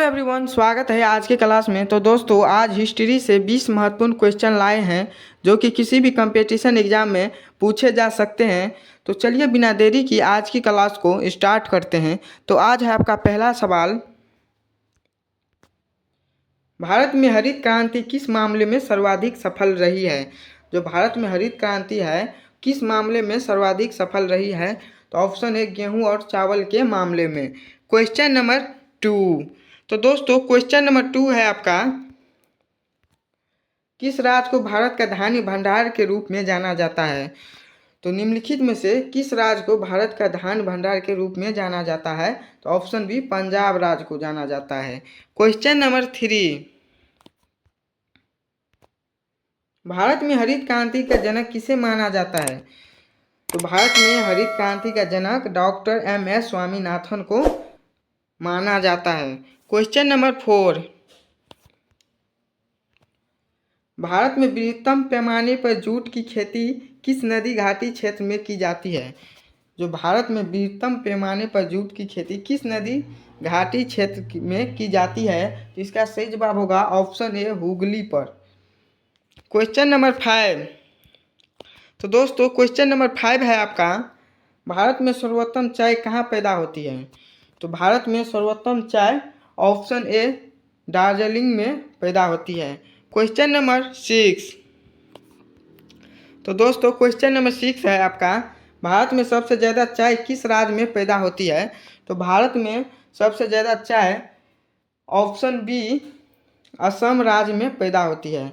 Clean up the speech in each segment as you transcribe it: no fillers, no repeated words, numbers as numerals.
Everyone, स्वागत है आज की क्लास में। तो दोस्तों, आज हिस्ट्री से 20 महत्वपूर्ण क्वेश्चन लाए हैं जो कि किसी भी कंपटीशन एग्जाम में पूछे जा सकते हैं। तो चलिए बिना देरी की आज की क्लास को स्टार्ट करते हैं। तो आज है आपका पहला सवाल, भारत में हरित क्रांति किस मामले में सर्वाधिक सफल रही है। जो भारत में हरित क्रांति है किस मामले में सर्वाधिक सफल रही है। तो ऑप्शन है गेहूं और चावल के मामले में। Question number 2। तो दोस्तों, क्वेश्चन नंबर 2 है आपका, किस राज्य को भारत का धान्य भंडार के रूप में जाना जाता है। तो निम्नलिखित में से किस राज्य को भारत का धान्य भंडार के रूप में जाना जाता है। तो ऑप्शन बी, पंजाब राज्य को जाना जाता है। क्वेश्चन नंबर 3, भारत में हरित क्रांति का जनक किसे माना जाता है। तो भारत में हरित क्रांति का जनक डॉक्टर एम.एस. स्वामीनाथन को माना जाता है। क्वेश्चन नंबर 4, भारत में बृहत्तम पैमाने पर जूट की खेती किस नदी घाटी क्षेत्र में की जाती है। जो भारत में बृहत्तम पैमाने पर जूट की खेती किस नदी घाटी क्षेत्र में की जाती है। तो इसका सही जवाब होगा ऑप्शन ए, हुगली पर। Question number 5। तो दोस्तों, क्वेश्चन नंबर 5 है आपका, भारत में सर्वोत्तम चाय कहाँ पैदा होती है। तो भारत में सर्वोत्तम चाय ऑप्शन ए, दार्जिलिंग में पैदा होती है। Question number 6। तो दोस्तों, क्वेश्चन नंबर 6 है आपका, भारत में सबसे ज़्यादा चाय किस राज्य में पैदा होती है। तो भारत में सबसे ज़्यादा चाय ऑप्शन बी, असम राज्य में पैदा होती है।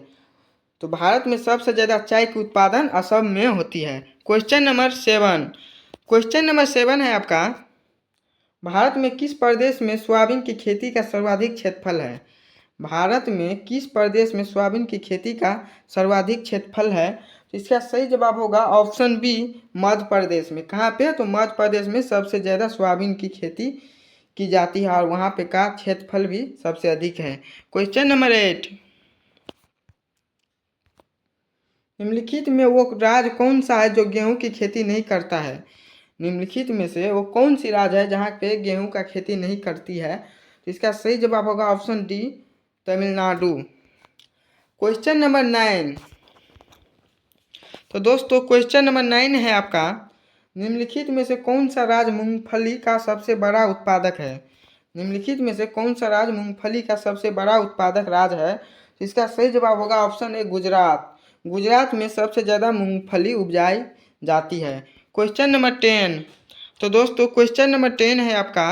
तो भारत में सबसे ज़्यादा चाय की उत्पादन असम में होती है। Question number 7। क्वेश्चन नंबर 7 है आपका, भारत में किस प्रदेश में सोयाबीन की खेती का सर्वाधिक क्षेत्रफल है। भारत में किस प्रदेश में सोयाबीन की खेती का सर्वाधिक क्षेत्रफल है। तो इसका सही जवाब होगा ऑप्शन बी, मध्य प्रदेश में। कहाँ पे। तो मध्य प्रदेश में सबसे ज़्यादा सोयाबीन की खेती की जाती है और वहाँ पे का क्षेत्रफल भी सबसे अधिक है। क्वेश्चन नंबर 8, निम्नलिखित में वो राज्य कौन सा है जो गेहूं की खेती नहीं करता है। निम्नलिखित में से वो कौन सी राज्य है जहाँ पे गेहूं का खेती नहीं करती है। तो इसका सही जवाब होगा option D, Tamil Nadu. Question number 9। तो दोस्तों, क्वेश्चन नंबर 9 है आपका, निम्नलिखित में से कौन सा राज्य मूंगफली का सबसे बड़ा उत्पादक है। निम्नलिखित में से कौन सा राज्य मूंगफली का सबसे बड़ा उत्पादक राज्य है। तो इसका सही जवाब होगा ऑप्शन ए, गुजरात। गुजरात में सबसे ज़्यादा मूंगफली उपजाई जाती है। Question number 10। तो दोस्तों, क्वेश्चन नंबर 10 है आपका,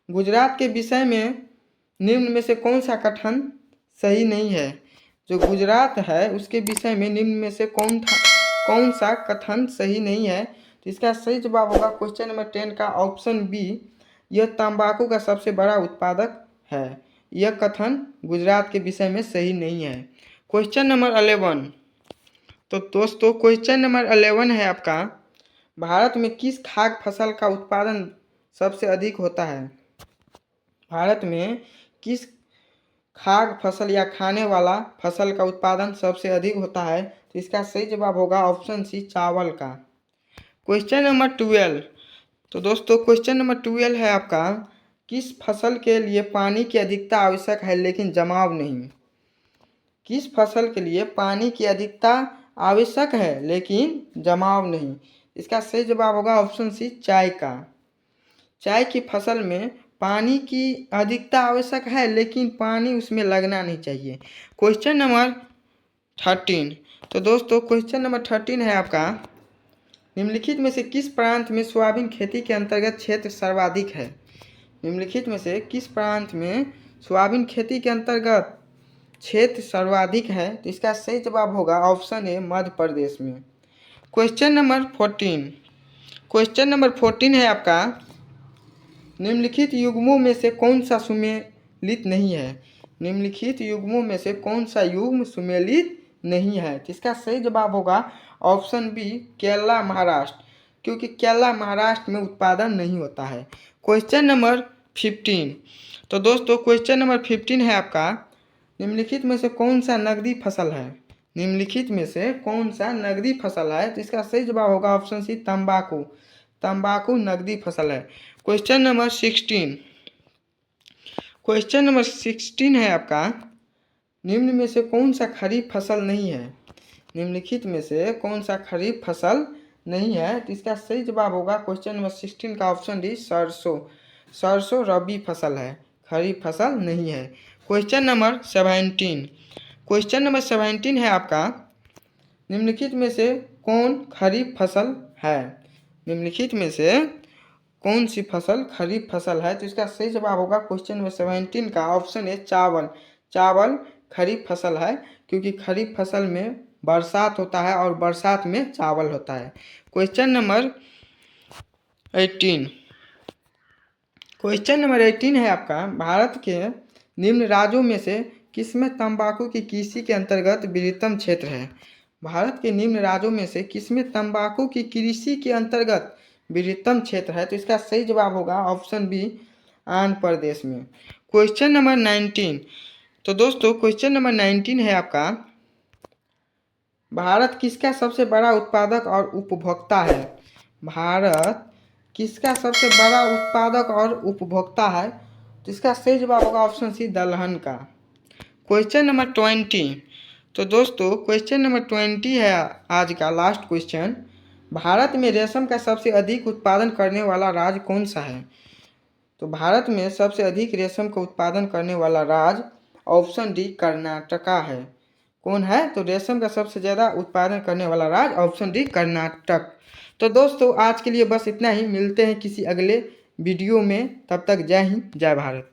गुजरात के विषय में निम्न में से कौन सा कथन सही नहीं है। जो गुजरात है उसके विषय में निम्न में से कौन सा कथन सही नहीं है। तो इसका सही जवाब होगा क्वेश्चन नंबर 10 का ऑप्शन बी, यह तंबाकू का सबसे बड़ा उत्पादक है। यह कथन गुजरात के विषय में सही नहीं है। Question number 11। तो दोस्तों, क्वेश्चन नंबर 11 है आपका, भारत में किस खाद्य फसल का उत्पादन सबसे अधिक होता है। भारत में किस खाद्य फसल या खाने वाला फसल का उत्पादन सबसे अधिक होता है। तो इसका सही जवाब होगा ऑप्शन सी, चावल का। Question number 12। तो दोस्तों, क्वेश्चन नंबर 12 है आपका, किस फसल के लिए पानी की अधिकता आवश्यक है लेकिन जमाव नहीं। किस फसल के लिए पानी की अधिकता आवश्यक है लेकिन जमाव नहीं। इसका सही जवाब होगा ऑप्शन सी, चाय का। चाय की फसल में पानी की अधिकता आवश्यक है लेकिन पानी उसमें लगना नहीं चाहिए। Question number 13। तो दोस्तों, क्वेश्चन नंबर 13 है आपका, निम्नलिखित में से किस प्रांत में सोयाबीन खेती के अंतर्गत क्षेत्र सर्वाधिक है। निम्नलिखित में से किस प्रांत में सोयाबीन खेती के अंतर्गत क्षेत्र सर्वाधिक है। तो इसका सही जवाब होगा ऑप्शन ए, मध्य प्रदेश में। Question number 14। क्वेश्चन नंबर 14 है आपका, निम्नलिखित युग्मों में से कौन सा सुमेलित नहीं है। निम्नलिखित युग्मों में से कौन सा युग्म सुमेलित नहीं है। तो इसका सही जवाब होगा ऑप्शन बी, केरला महाराष्ट्र, क्योंकि केरला महाराष्ट्र में उत्पादन नहीं होता है। Question number 15। तो दोस्तों, क्वेश्चन नंबर 15 है आपका, निम्नलिखित में से कौन सा नकदी फसल है। निम्नलिखित में से कौन सा नकदी फसल है। तो इसका सही जवाब होगा ऑप्शन सी, तंबाकू। तंबाकू नकदी फसल है। Question number 16। क्वेश्चन नंबर 16 है आपका, निम्न में से कौन सा खरीफ फसल नहीं है? निम्नलिखित में से कौन सा खरीफ फसल नहीं है? तो इसका सही जवाब होगा क्वेश्चन नंबर 16 का ऑप्शन डी, सरसों। सरसों रबी फसल है, खरीफ फसल नहीं है। क्वेश्चन नंबर 17, क्वेश्चन नंबर 17 है आपका, निम्नलिखित में से कौन खरीफ फसल है? निम्नलिखित में से कौन सी फसल खरीफ फसल है? तो इसका सही जवाब होगा क्वेश्चन नंबर 17 का ऑप्शन है, चावल। चावल खरीफ फसल है, क्योंकि खरीफ फसल में बरसात होता है और बरसात में चावल होता है। क्वेश्चन नंबर 18, क्वेश्चन नंबर 18 है आपका, भारत के निम्न राज्यों में से किसमें तंबाकू की कृषि के अंतर्गत वृहत्तम क्षेत्र है? भारत के निम्न राज्यों में से किसमें तंबाकू की कृषि के अंतर्गत वृहत्तम क्षेत्र है? तो इसका सही जवाब होगा ऑप्शन बी, आंध्र प्रदेश में। क्वेश्चन नंबर 19, तो दोस्तों क्वेश्चन नंबर 19 है आपका, भारत किसका सबसे बड़ा उत्पादक और उपभोक्ता है? भारत किसका सबसे बड़ा उत्पादक और उपभोक्ता है? तो इसका सही जवाब होगा ऑप्शन सी, दलहन का। क्वेश्चन नंबर 20, तो दोस्तों क्वेश्चन नंबर 20 है आज का लास्ट क्वेश्चन, भारत में रेशम का सबसे अधिक उत्पादन करने वाला राज्य कौन सा है? तो भारत में सबसे अधिक रेशम का उत्पादन करने वाला राज्य ऑप्शन डी, कर्नाटका है। कौन है? तो रेशम का सबसे ज़्यादा उत्पादन करने वाला राज्य ऑप्शन डी, कर्नाटक। तो दोस्तों आज के लिए बस इतना ही, मिलते हैं किसी अगले वीडियो में, तब तक जय हिंद जय भारत।